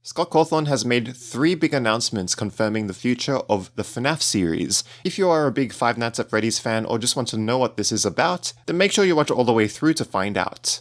Scott Cawthon has made 3 big announcements confirming the future of the FNAF series. If you are a big Five Nights at Freddy's fan or just want to know what this is about, then make sure you watch all the way through to find out.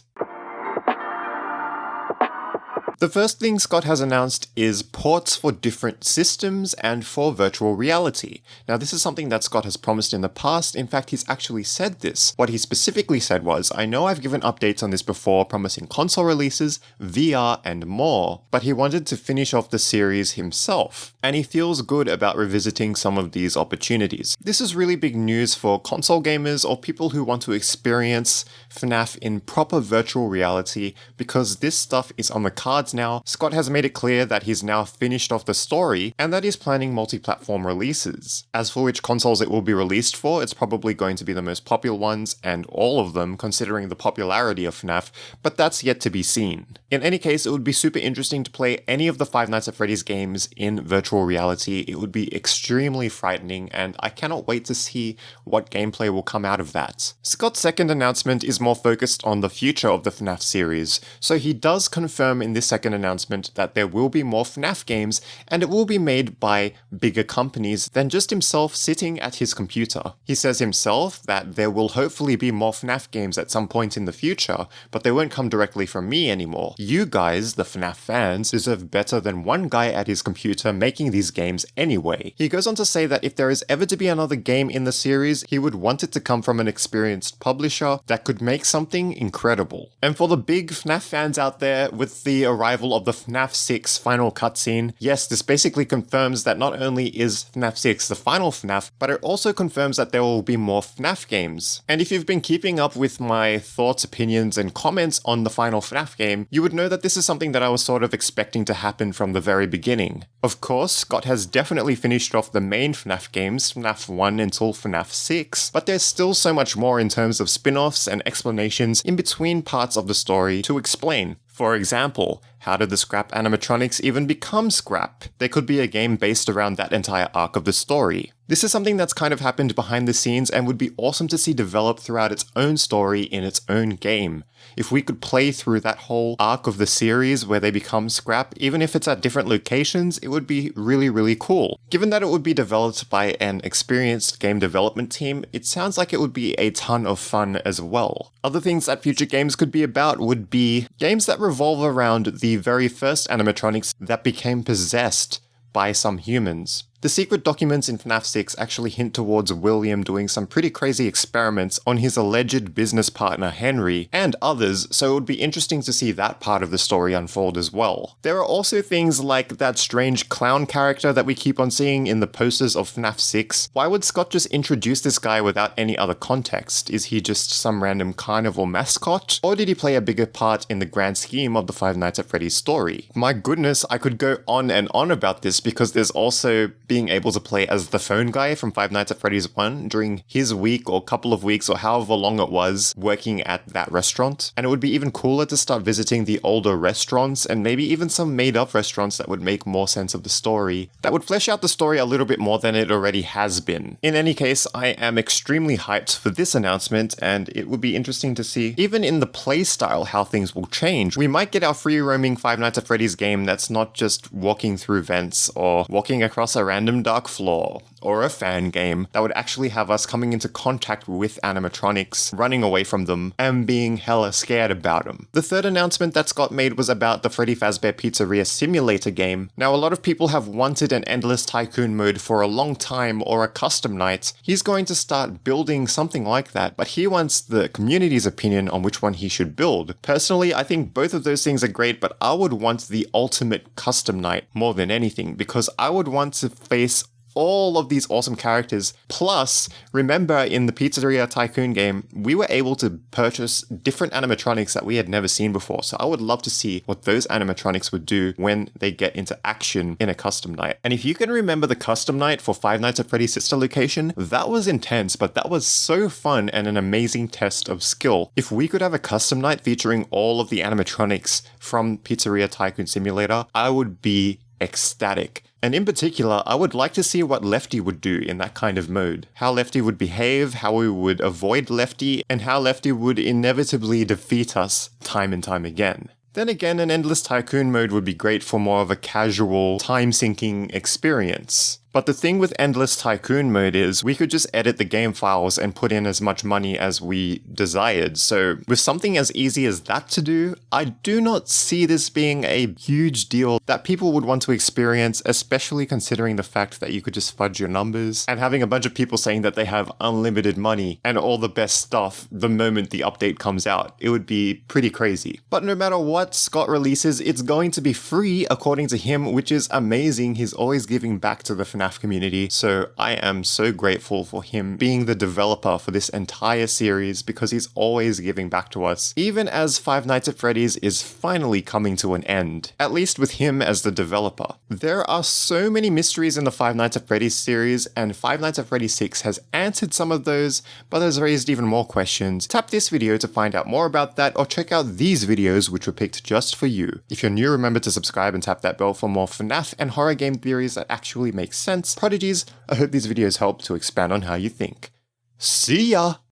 The first thing Scott has announced is ports for different systems and for virtual reality. Now, this is something that Scott has promised in the past. In fact, he's actually said this. What he specifically said was, I know I've given updates on this before, promising console releases, VR, and more, but he wanted to finish off the series himself, and he feels good about revisiting some of these opportunities. This is really big news for console gamers or people who want to experience FNAF in proper virtual reality, because this stuff is on the cards now. Scott has made it clear that he's now finished off the story and that he's planning multi-platform releases. As for which consoles it will be released for, it's probably going to be the most popular ones, and all of them considering the popularity of FNAF, but that's yet to be seen. In any case, it would be super interesting to play any of the Five Nights at Freddy's games in virtual reality. It would be extremely frightening, and I cannot wait to see what gameplay will come out of that. Scott's second announcement is more focused on the future of the FNAF series, so he does confirm in this second announcement that there will be more FNAF games, and it will be made by bigger companies than just himself sitting at his computer. He says himself that there will hopefully be more FNAF games at some point in the future, but they won't come directly from me anymore. You guys, the FNAF fans, deserve better than one guy at his computer making these games anyway. He goes on to say that if there is ever to be another game in the series, he would want it to come from an experienced publisher that could make something incredible. And for the big FNAF fans out there, with the arrival of the FNAF 6 final cutscene, yes, this basically confirms that not only is FNAF 6 the final FNAF, but it also confirms that there will be more FNAF games. And if you've been keeping up with my thoughts, opinions, and comments on the final FNAF game, you would know that this is something that I was sort of expecting to happen from the very beginning. Of course, Scott has definitely finished off the main FNAF games, FNAF 1 until FNAF 6, but there's still so much more in terms of spin-offs and explanations in between parts of the story to explain. For example, how did the scrap animatronics even become scrap? There could be a game based around that entire arc of the story. This is something that's kind of happened behind the scenes and would be awesome to see develop throughout its own story in its own game. If we could play through that whole arc of the series where they become scrap, even if it's at different locations, it would be really, really cool. Given that it would be developed by an experienced game development team, it sounds like it would be a ton of fun as well. Other things that future games could be about would be games that revolve around the very first animatronics that became possessed by some humans. The secret documents in FNAF 6 actually hint towards William doing some pretty crazy experiments on his alleged business partner Henry, and others, so it would be interesting to see that part of the story unfold as well. There are also things like that strange clown character that we keep on seeing in the posters of FNAF 6. Why would Scott just introduce this guy without any other context? Is he just some random carnival mascot? Or did he play a bigger part in the grand scheme of the Five Nights at Freddy's story? My goodness, I could go on and on about this, because there's also being able to play as the phone guy from Five Nights at Freddy's 1 during his week or couple of weeks or however long it was working at that restaurant. And it would be even cooler to start visiting the older restaurants and maybe even some made-up restaurants that would make more sense of the story, that would flesh out the story a little bit more than it already has been. In any case, I am extremely hyped for this announcement, and it would be interesting to see, even in the playstyle, how things will change. We might get our free-roaming Five Nights at Freddy's game that's not just walking through vents or walking across a random dark floor, or a fan game that would actually have us coming into contact with animatronics, running away from them, and being hella scared about them. The third announcement that Scott made was about the Freddy Fazbear Pizzeria Simulator game. Now, a lot of people have wanted an endless Tycoon mode for a long time, or a custom night. He's going to start building something like that, but he wants the community's opinion on which one he should build. Personally, I think both of those things are great, but I would want the ultimate custom night more than anything, because I would want to face all of these awesome characters. Plus, remember in the Pizzeria Tycoon game, we were able to purchase different animatronics that we had never seen before. So I would love to see what those animatronics would do when they get into action in a custom night. And if you can remember the custom night for Five Nights at Freddy's sister location, that was intense, but that was so fun and an amazing test of skill. If we could have a custom night featuring all of the animatronics from Pizzeria Tycoon Simulator, I would be ecstatic. And in particular, I would like to see what Lefty would do in that kind of mode. How Lefty would behave, how we would avoid Lefty, and how Lefty would inevitably defeat us time and time again. Then again, an Endless Tycoon mode would be great for more of a casual, time-sinking experience. But the thing with Endless Tycoon mode is we could just edit the game files and put in as much money as we desired. So with something as easy as that to do, I do not see this being a huge deal that people would want to experience, especially considering the fact that you could just fudge your numbers and having a bunch of people saying that they have unlimited money and all the best stuff the moment the update comes out. It would be pretty crazy. But no matter what Scott releases, it's going to be free according to him, which is amazing. He's always giving back to the FNAF community, so I am so grateful for him being the developer for this entire series because he's always giving back to us, even as Five Nights at Freddy's is finally coming to an end, at least with him as the developer. There are so many mysteries in the Five Nights at Freddy's series, and Five Nights at Freddy's 6 has answered some of those, but has raised even more questions. Tap this video to find out more about that, or check out these videos which were picked just for you. If you're new, remember to subscribe and tap that bell for more FNAF and horror game theories that actually make sense. Prodigies, I hope these videos help to expand on how you think. See ya!